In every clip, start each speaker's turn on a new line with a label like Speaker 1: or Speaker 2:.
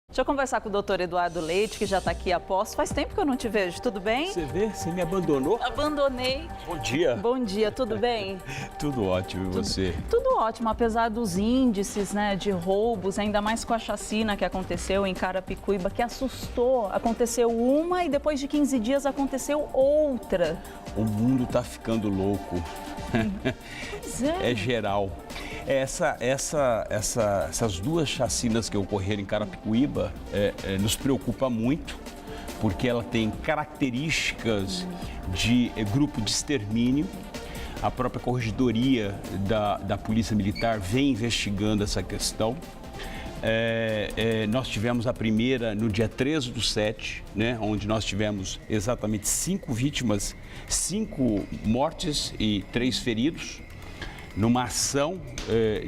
Speaker 1: Deixa eu conversar com o doutor Eduardo Leite, que já está aqui a posto. Faz tempo que eu não te vejo, tudo bem?
Speaker 2: Você vê? Você me abandonou?
Speaker 1: Abandonei.
Speaker 2: Bom dia.
Speaker 1: Bom dia, tudo bem?
Speaker 2: Tudo ótimo, e você?
Speaker 1: Tudo ótimo, apesar dos índices, de roubos, ainda mais com a chacina que aconteceu em Carapicuíba, que assustou. Aconteceu uma e depois de 15 dias aconteceu outra.
Speaker 2: O mundo tá ficando louco.
Speaker 1: Pois é.
Speaker 2: É geral. Essas duas chacinas que ocorreram em Carapicuíba nos preocupa muito, porque ela tem características de grupo de extermínio. A própria Corregedoria da Polícia Militar vem investigando essa questão. Nós tivemos a primeira no dia 13/7, onde nós tivemos exatamente 5 vítimas, 5 mortes e 3 feridos, numa ação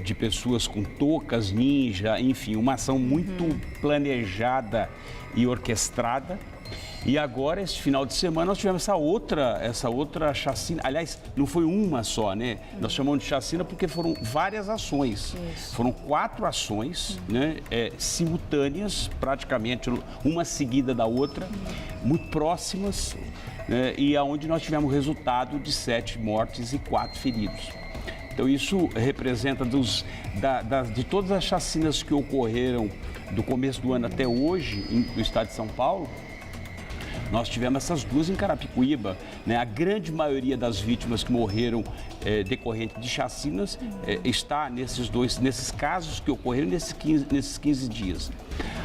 Speaker 2: de pessoas com toucas, ninja, enfim, uma ação muito planejada e orquestrada. E agora, esse final de semana, nós tivemos essa outra chacina. Aliás, não foi uma só, Nós chamamos de chacina porque foram várias ações.
Speaker 1: Isso.
Speaker 2: Foram 4 ações, simultâneas, praticamente uma seguida da outra, muito próximas, e aonde nós tivemos resultado de 7 mortes e 4 feridos. Então, isso representa de todas as chacinas que ocorreram do começo do ano até hoje, no estado de São Paulo. Nós tivemos essas duas em Carapicuíba, A grande maioria das vítimas que morreram decorrente de chacinas está nesses casos que ocorreram nesses 15 dias.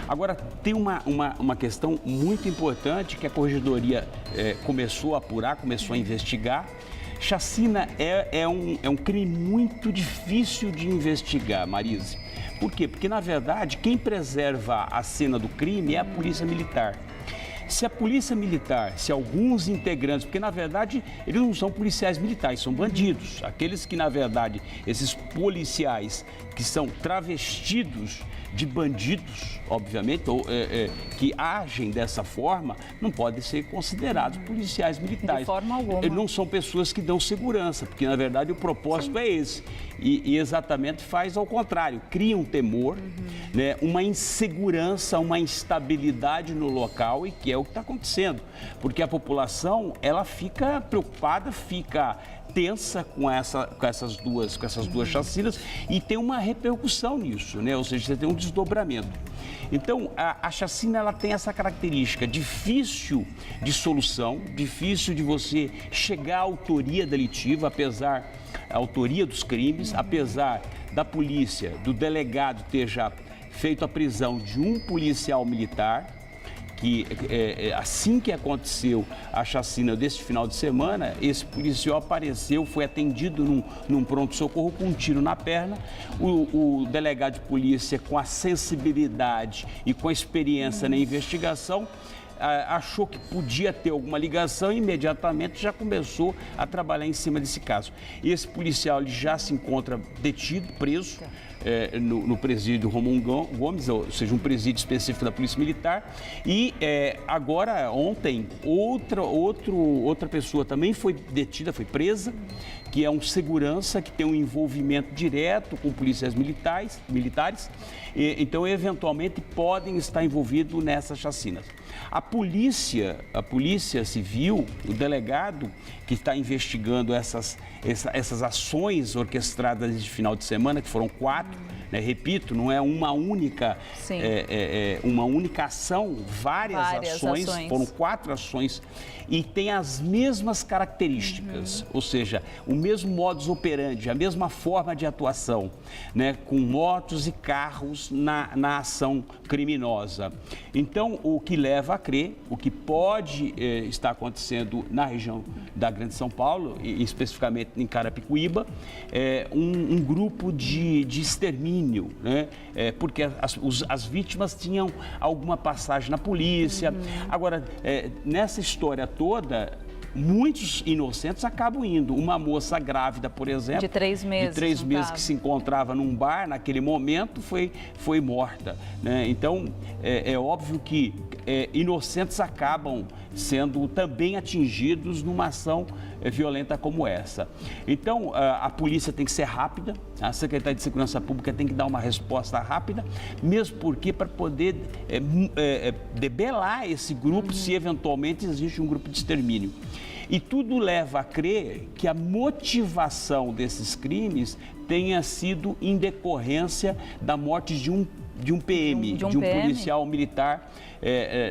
Speaker 2: Agora, tem uma questão muito importante que a Corregedoria começou a apurar, começou a investigar. Chacina é um crime muito difícil de investigar, Marise. Por quê? Porque, na verdade, quem preserva a cena do crime é a Polícia Militar. Se a Polícia Militar, se alguns integrantes, porque na verdade eles não são policiais militares, são bandidos. Aqueles que na verdade, esses policiais que são travestidos de bandidos, obviamente, ou que agem dessa forma, não podem ser considerados policiais militares.
Speaker 1: De forma alguma.
Speaker 2: Não são pessoas que dão segurança, porque na verdade o propósito é esse. E exatamente faz ao contrário, cria um temor, uma insegurança, uma instabilidade no local, e que é o que está acontecendo. Porque a população, ela fica preocupada, fica tensa com essas duas chacinas, e tem uma repercussão nisso, Ou seja, você tem um desdobramento. Então, a chacina, ela tem essa característica difícil de solução, difícil de você chegar à autoria delitiva, a autoria dos crimes, apesar da polícia, do delegado ter já feito a prisão de um policial militar, que assim que aconteceu a chacina deste final de semana, esse policial apareceu, foi atendido num pronto-socorro com um tiro na perna. O delegado de polícia, com a sensibilidade e com a experiência na investigação, achou que podia ter alguma ligação e imediatamente já começou a trabalhar em cima desse caso. Esse policial, ele já se encontra detido, preso, no presídio Romão Gomes, ou seja, um presídio específico da Polícia Militar. E agora, ontem, outra pessoa também foi detida, foi presa, que é um segurança que tem um envolvimento direto com policiais militares, então eventualmente podem estar envolvidos nessas chacinas. A polícia civil, o delegado que está investigando essas ações orquestradas de final de semana, que foram 4, repito, não é uma única ação, várias ações, foram 4 ações, e tem as mesmas características, ou seja, o mesmo modus operandi, a mesma forma de atuação, com motos e carros na ação criminosa. Então, o que leva a crer, o que pode estar acontecendo na região da Grande São Paulo, e especificamente em Carapicuíba, é um grupo de extermínio, porque as vítimas tinham alguma passagem na polícia. Agora, nessa história toda, muitos inocentes acabam indo. Uma moça grávida, por exemplo,
Speaker 1: de 3 meses,
Speaker 2: de 3 meses que se encontrava num bar, naquele momento, foi morta, Então, é óbvio que inocentes acabam sendo também atingidos numa ação violenta como essa. Então, a polícia tem que ser rápida, a Secretaria de Segurança Pública tem que dar uma resposta rápida, mesmo porque para poder debelar esse grupo, se eventualmente existe um grupo de extermínio. E tudo leva a crer que a motivação desses crimes tenha sido em decorrência da morte de um PM, de um policial militar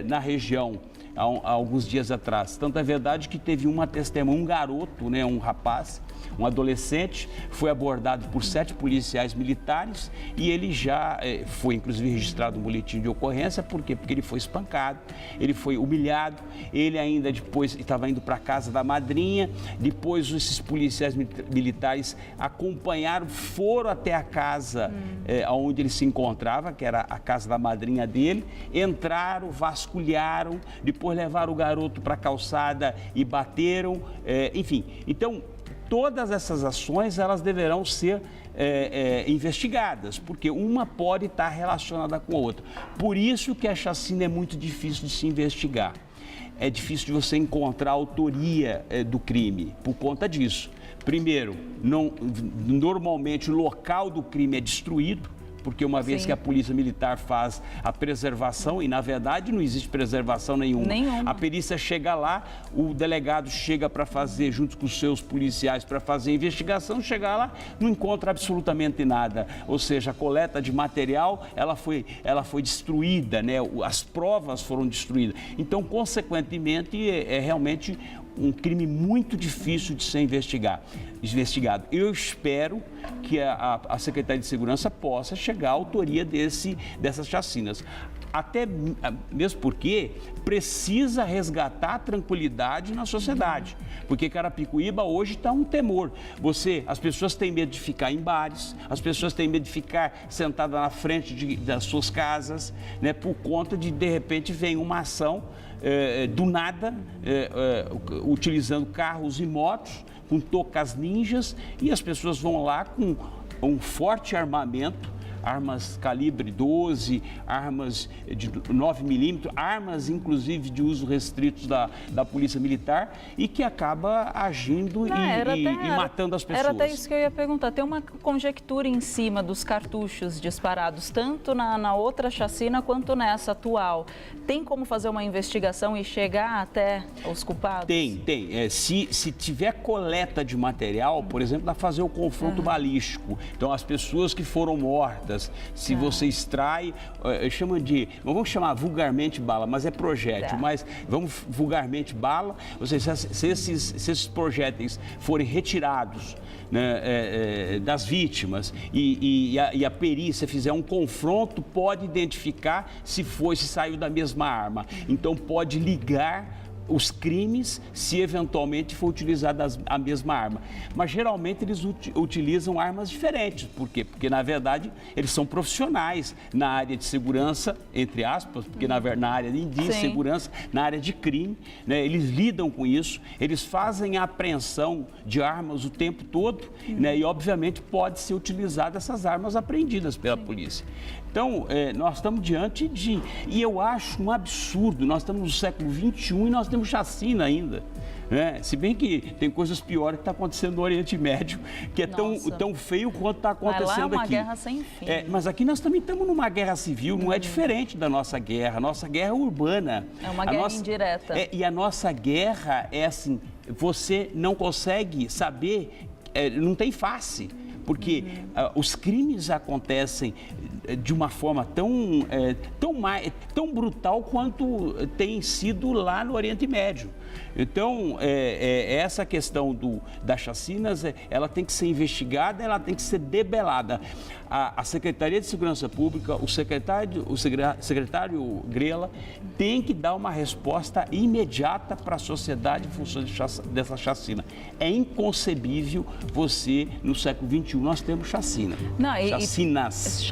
Speaker 2: na região. Há alguns dias atrás. Tanto é verdade que teve uma testemunha, um garoto, né, um rapaz, um adolescente, foi abordado por 7 policiais militares e ele já foi, inclusive, registrado no boletim de ocorrência. Por quê? Porque ele foi espancado, ele foi humilhado, ele ainda depois estava indo para a casa da madrinha, depois esses policiais militares acompanharam, foram até a casa onde ele se encontrava, que era a casa da madrinha dele, entraram, vasculharam, depois levaram o garoto para a calçada e bateram, enfim. Então, todas essas ações, elas deverão ser investigadas, porque uma pode estar relacionada com a outra. Por isso que a chacina é muito difícil de se investigar. É difícil de você encontrar a autoria do crime, por conta disso. Primeiro, normalmente o local do crime é destruído, porque uma vez que a polícia militar faz a preservação, e na verdade não existe preservação nenhuma. A perícia chega lá, o delegado chega para fazer, junto com os seus policiais, para fazer a investigação, chega lá, não encontra absolutamente nada. Ou seja, a coleta de material, ela foi destruída, né? As provas foram destruídas. Então, consequentemente, é realmente um crime muito difícil de ser investigado. Eu espero que a Secretaria de Segurança possa chegar à autoria dessas chacinas. Até mesmo porque precisa resgatar a tranquilidade na sociedade. Porque Carapicuíba hoje está um temor. As pessoas têm medo de ficar em bares, as pessoas têm medo de ficar sentadas na frente das suas casas, né, por conta de repente, vem uma ação do nada, utilizando carros e motos, com tocas ninjas, e as pessoas vão lá com um forte armamento, armas calibre 12, armas de 9 milímetros, armas inclusive de uso restrito da Polícia Militar, e que acaba agindo e matando as pessoas.
Speaker 1: Era até isso que eu ia perguntar. Tem uma conjectura em cima dos cartuchos disparados, tanto na outra chacina quanto nessa atual. Tem como fazer uma investigação e chegar até os culpados?
Speaker 2: Tem. Se tiver coleta de material, por exemplo, dá para fazer o confronto balístico. Então, as pessoas que foram mortas, se você extrai, vamos chamar vulgarmente bala, mas é projétil, mas vamos vulgarmente bala, ou seja, se esses projéteis forem retirados, né, das vítimas e a perícia fizer um confronto, pode identificar se saiu da mesma arma. Então, pode ligar os crimes se eventualmente for utilizada a mesma arma. Mas geralmente eles utilizam armas diferentes. Por quê? Porque na verdade eles são profissionais na área de segurança, entre aspas, porque na área de segurança, na área de crime, né, eles lidam com isso, eles fazem a apreensão de armas o tempo todo, né, e obviamente pode ser utilizada essas armas apreendidas pela polícia. Então, nós estamos diante e eu acho um absurdo, nós estamos no século XXI e nós temos chacina ainda. Né? Se bem que tem coisas piores que estão acontecendo no Oriente Médio, que é tão feio quanto está acontecendo aqui.
Speaker 1: Mas lá é uma guerra sem fim.
Speaker 2: Mas aqui nós também estamos numa guerra civil, não é diferente da nossa guerra. A nossa guerra é urbana.
Speaker 1: É uma guerra indireta.
Speaker 2: E a nossa guerra é assim, você não consegue saber, não tem face. Porque os crimes acontecem de uma forma tão brutal quanto tem sido lá no Oriente Médio. Então, essa questão das chacinas, ela tem que ser investigada, ela tem que ser debelada. A Secretaria de Segurança Pública, o secretário Grela, tem que dar uma resposta imediata para a sociedade em função dessa chacina. É inconcebível você, no século XXI, nós temos chacina.
Speaker 1: Chacinas.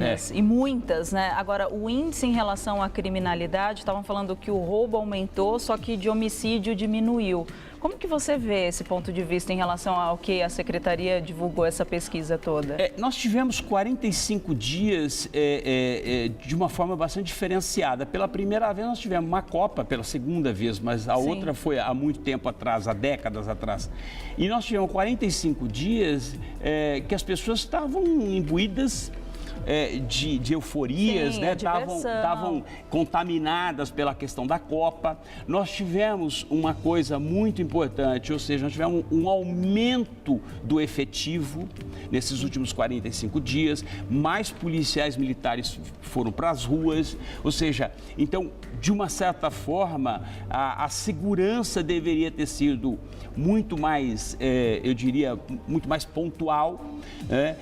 Speaker 1: famílias, e muitas, né? Agora, o índice em relação à criminalidade, estavam falando que o roubo aumentou, só que de homicídio diminuiu. Como que você vê esse ponto de vista em relação ao que a Secretaria divulgou essa pesquisa toda?
Speaker 2: Nós tivemos 45 dias de uma forma bastante diferenciada. Pela primeira vez nós tivemos uma Copa, pela segunda vez, mas a outra foi há muito tempo atrás, há décadas atrás. E nós tivemos 45 dias que as pessoas estavam imbuídas de euforias, né? Estavam contaminadas pela questão da Copa. Nós tivemos uma coisa muito importante, ou seja, nós tivemos um aumento do efetivo nesses últimos 45 dias, mais policiais militares foram para as ruas, ou seja, então, de uma certa forma, a segurança deveria ter sido muito mais, eu diria, muito mais pontual, né?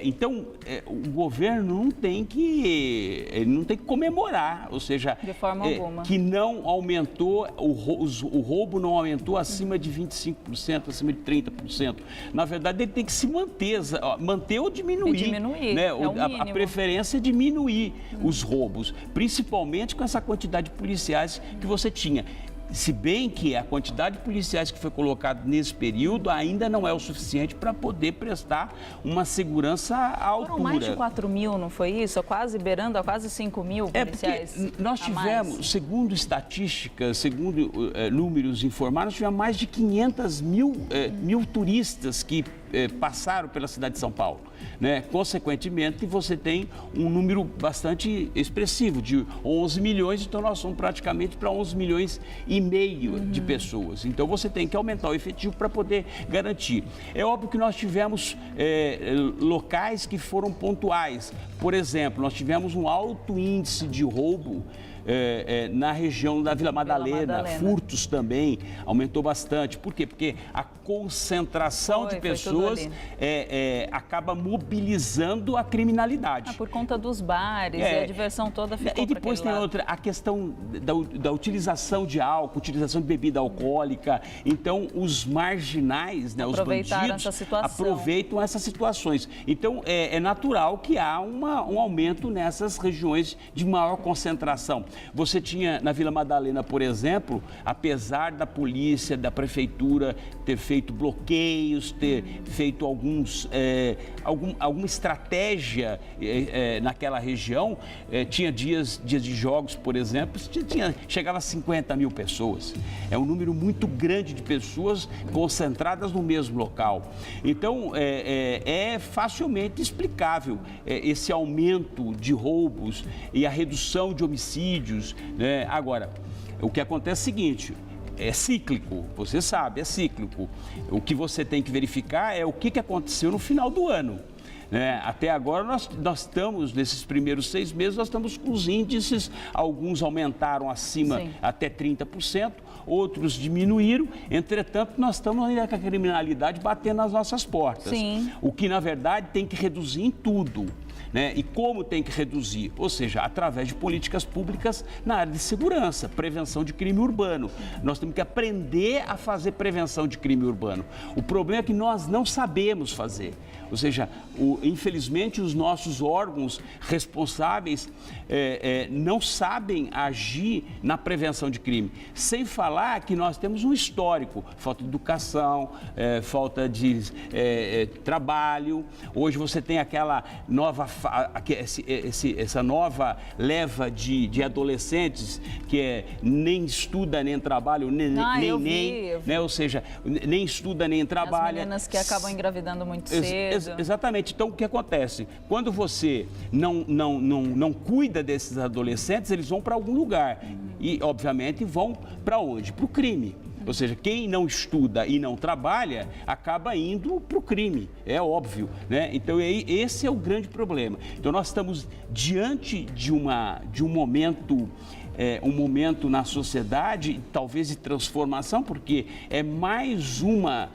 Speaker 2: Então, o governo não tem que comemorar, ou seja,
Speaker 1: de forma alguma,
Speaker 2: que não aumentou, o roubo não aumentou acima de 25%, acima de 30%. Na verdade, ele tem que se manter ou diminuir. Né? A preferência é diminuir os roubos, principalmente com essa quantidade de policiais que você tinha. Se bem que a quantidade de policiais que foi colocada nesse período ainda não é o suficiente para poder prestar uma segurança à altura.
Speaker 1: Foram mais de 4 mil, não foi isso? Quase beirando a quase 5 mil policiais.
Speaker 2: Nós tivemos, segundo estatísticas, segundo números informados, nós tivemos mais de 500 mil turistas que passaram pela cidade de São Paulo, né? Consequentemente, você tem um número bastante expressivo de 11 milhões, então nós somos praticamente para 11 milhões e meio de pessoas. Então, você tem que aumentar o efetivo para poder garantir. É óbvio que nós tivemos locais que foram pontuais. Por exemplo, nós tivemos um alto índice de roubo na região da Vila Madalena, furtos também, aumentou bastante. Por quê? Porque a concentração de pessoas acaba mobilizando a criminalidade.
Speaker 1: Por conta dos bares, e a diversão toda ficou.
Speaker 2: E depois tem outra, a questão da utilização de álcool, utilização de bebida alcoólica. Então, os marginais, né, os bandidos, aproveitam essas situações. Então, é natural que há um aumento nessas regiões de maior concentração. Você tinha na Vila Madalena, por exemplo, apesar da polícia, da prefeitura ter feito bloqueios, ter feito alguma estratégia naquela região, tinha dias de jogos, por exemplo, chegava a 50 mil pessoas. É um número muito grande de pessoas concentradas no mesmo local. Então, é facilmente explicável esse aumento de roubos e a redução de homicídios, né? Agora, o que acontece é o seguinte: é cíclico, você sabe, é cíclico. O que você tem que verificar é o que aconteceu no final do ano. Até agora, nós estamos, nesses primeiros 6 meses, nós estamos com os índices, alguns aumentaram acima até 30%, outros diminuíram. Entretanto, nós estamos ainda com a criminalidade batendo nas nossas portas. O que, na verdade, tem que reduzir em tudo. Né? E como tem que reduzir? Ou seja, através de políticas públicas na área de segurança, prevenção de crime urbano. Nós temos que aprender a fazer prevenção de crime urbano. O problema é que nós não sabemos fazer. Ou seja, infelizmente, os nossos órgãos responsáveis não sabem agir na prevenção de crime. Sem falar que nós temos um histórico, falta de educação, falta de trabalho. Hoje você tem aquela nova, essa nova leva de adolescentes que nem estuda nem trabalha, né? Ou seja, nem estuda nem trabalha.
Speaker 1: As meninas que acabam engravidando muito cedo.
Speaker 2: Exatamente. Então, o que acontece? Quando você não cuida desses adolescentes, eles vão para algum lugar. E, obviamente, vão para onde? Para o crime. Ou seja, quem não estuda e não trabalha, acaba indo para o crime, é óbvio, né? Então, esse é o grande problema. Então, nós estamos diante de um momento na sociedade, talvez de transformação, porque é mais uma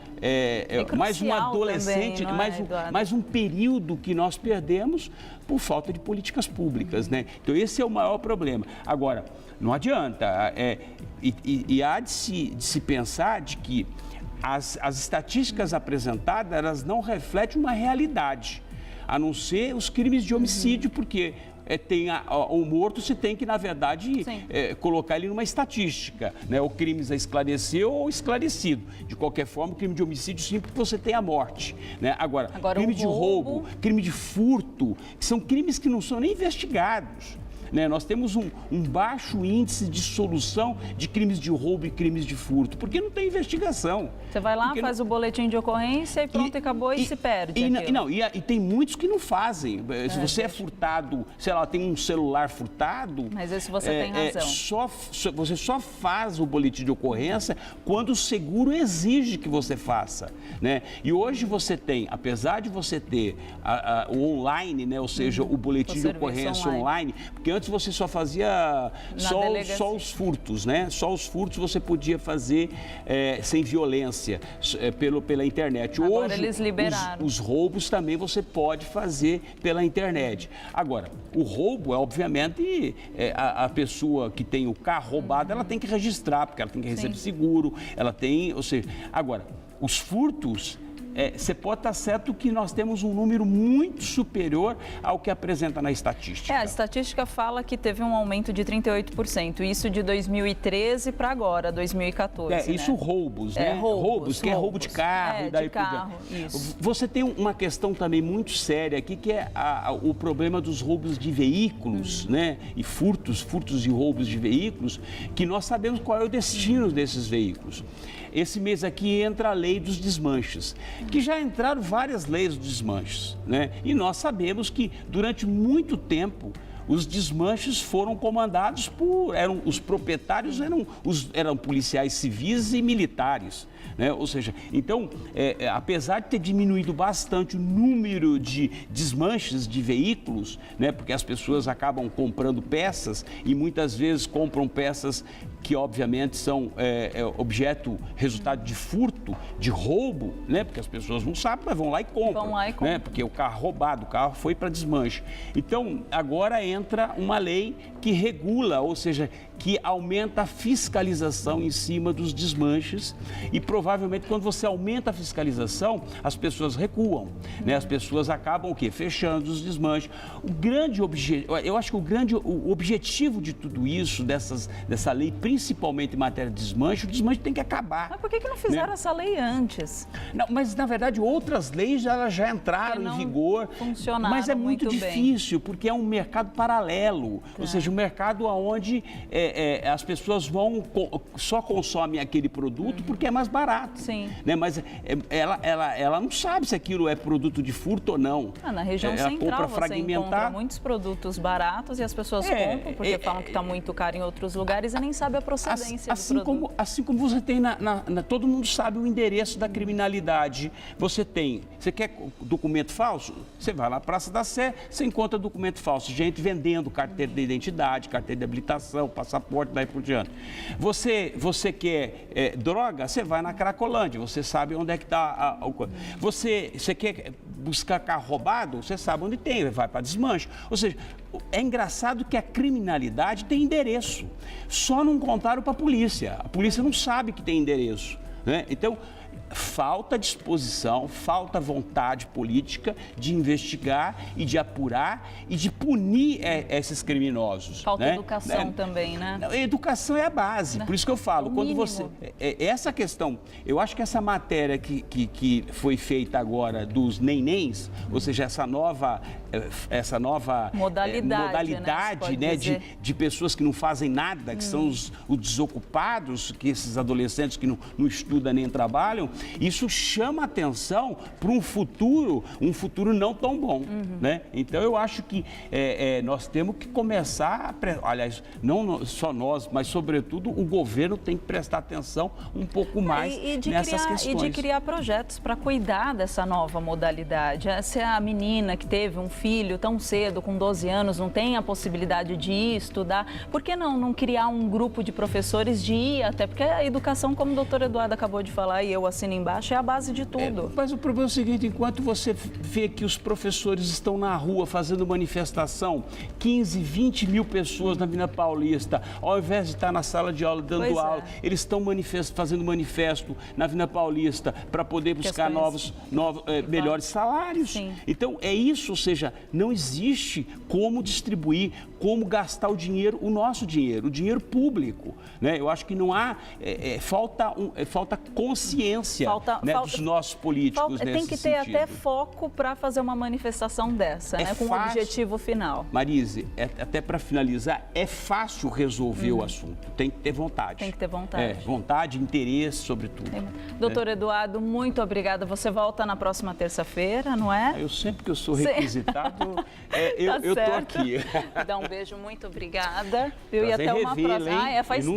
Speaker 2: adolescente,
Speaker 1: também,
Speaker 2: mais um período que nós perdemos por falta de políticas públicas, né? Então, esse é o maior problema. Agora, não adianta, há de se pensar de que as estatísticas apresentadas, elas não refletem uma realidade. a não ser os crimes de homicídio, porque tem o morto, se tem que, na verdade, colocar ele numa estatística, né? O crime a esclarecer ou esclarecido. De qualquer forma, o crime de homicídio sempre que você tem a morte, né? Agora crime de roubo, crime de furto, que são crimes que não são nem investigados. Né? Nós temos um baixo índice de solução de crimes de roubo e crimes de furto, porque não tem investigação.
Speaker 1: Você vai lá, faz o boletim de ocorrência e pronto, acabou e se perde.
Speaker 2: E tem muitos que não fazem. Se você é furtado, sei lá, tem um celular furtado...
Speaker 1: Mas isso você tem razão.
Speaker 2: Você só faz o boletim de ocorrência quando o seguro exige que você faça. Né? E hoje você tem, apesar de você ter o online, né? Ou seja, o boletim de ocorrência online, porque antes você só fazia só os furtos, né? Só os furtos você podia fazer sem violência, pela internet.
Speaker 1: Agora
Speaker 2: hoje,
Speaker 1: eles liberaram.
Speaker 2: Os roubos também você pode fazer pela internet. Agora, o roubo obviamente, a pessoa que tem o carro roubado, ela tem que registrar, porque ela tem que receber seguro, ela tem, ou seja, agora, os furtos... Você pode estar certo que nós temos um número muito superior ao que apresenta na estatística.
Speaker 1: A estatística fala que teve um aumento de 38%, isso de 2013 para agora, 2014.
Speaker 2: Isso roubos, né? Roubos, que é roubo de carro e daí por diante. Você tem uma questão também muito séria aqui, que é o problema dos roubos de veículos, né? E furtos e roubos de veículos, que nós sabemos qual é o destino desses veículos. Esse mês aqui entra a lei dos desmanches, que já entraram várias leis dos desmanches, né? E nós sabemos que durante muito tempo os desmanches foram comandados os proprietários eram policiais civis e militares, né? Ou seja, então, apesar de ter diminuído bastante o número de desmanches de veículos, né? Porque as pessoas acabam comprando peças e muitas vezes compram peças que obviamente são resultado de furto, de roubo, né? Porque as pessoas não sabem, mas vão lá e compram. Né? Porque o carro roubado, o carro foi para desmanche. Então, agora entra uma lei que regula, ou seja, que aumenta a fiscalização em cima dos desmanches e provavelmente quando você aumenta a fiscalização, as pessoas recuam, né? As pessoas acabam o quê? Fechando os desmanches. Eu acho que o objetivo de tudo isso, dessa lei, principalmente em matéria de desmanche, o desmanche tem que acabar.
Speaker 1: Mas por que não fizeram essa lei antes?
Speaker 2: Não, mas na verdade outras leis já entraram em vigor, mas é muito difícil, porque é um mercado paralelo, ou seja, um mercado onde as pessoas só consomem aquele produto porque é mais barato.
Speaker 1: Sim.
Speaker 2: Né? Mas ela não sabe se aquilo é produto de furto ou não.
Speaker 1: Na região central você encontra muitos produtos baratos e as pessoas compram porque falam que está muito caro em outros lugares e nem sabem a procedência do produto.
Speaker 2: Assim como você tem todo mundo sabe o endereço da criminalidade. Você quer documento falso? Você vai lá na Praça da Sé, você encontra documento falso, gente vendendo carteira de identidade, carteira de habilitação, passaporte, daí por diante. Você quer droga? Você vai na Cracolândia, você sabe onde é que está Você quer buscar carro roubado? Você sabe onde tem, vai para desmanche. Ou seja, é engraçado que a criminalidade tem endereço, só não contaram para a polícia não sabe que tem endereço, né? Então, falta disposição, falta vontade política de investigar e de apurar e de punir esses criminosos.
Speaker 1: Falta educação também, né?
Speaker 2: Educação é a base, por isso que eu falo, quando você... Essa questão, eu acho que essa matéria que foi feita agora dos nenéns, ou seja, essa nova modalidade, né, de pessoas que não fazem nada, que são os desocupados, que esses adolescentes que não estudam nem trabalham, isso chama atenção para um futuro não tão bom, né? Então eu acho que nós temos que começar, aliás, não só nós, mas sobretudo o governo tem que prestar atenção um pouco mais nessas questões.
Speaker 1: E de criar projetos para cuidar dessa nova modalidade. Se a menina que teve um filho tão cedo, com 12 anos, não tem a possibilidade de ir estudar, por que não criar um grupo de professores de ir até? Porque a educação, como o doutor Eduardo acabou de falar, e eu assino assina embaixo é a base de tudo.
Speaker 2: Mas o problema é o seguinte, enquanto você vê que os professores estão na rua fazendo manifestação, 15, 20 mil pessoas na Avenida Paulista, ao invés de estar na sala de aula dando aula, eles estão fazendo manifesto na Avenida Paulista para poder buscar melhores salários.
Speaker 1: Sim.
Speaker 2: Então, é isso, ou seja, não existe como distribuir, como gastar o dinheiro, o nosso dinheiro, o dinheiro público, né? Eu acho que não há, falta consciência dos nossos políticos nesse
Speaker 1: Tem que ter
Speaker 2: sentido.
Speaker 1: até foco para fazer uma manifestação dessa, né? Com o objetivo final.
Speaker 2: Marise, até para finalizar, é fácil resolver o assunto, tem que ter vontade.
Speaker 1: Tem que ter vontade.
Speaker 2: Vontade, interesse, sobretudo.
Speaker 1: Doutor Eduardo, muito obrigada. Você volta na próxima terça-feira, não é?
Speaker 2: Eu sempre que eu sou requisitado, eu tô aqui.
Speaker 1: Dá um beijo, muito obrigada. E
Speaker 2: Prazer
Speaker 1: até uma
Speaker 2: revê-la,
Speaker 1: próxima.
Speaker 2: hein?
Speaker 1: Faz tempo.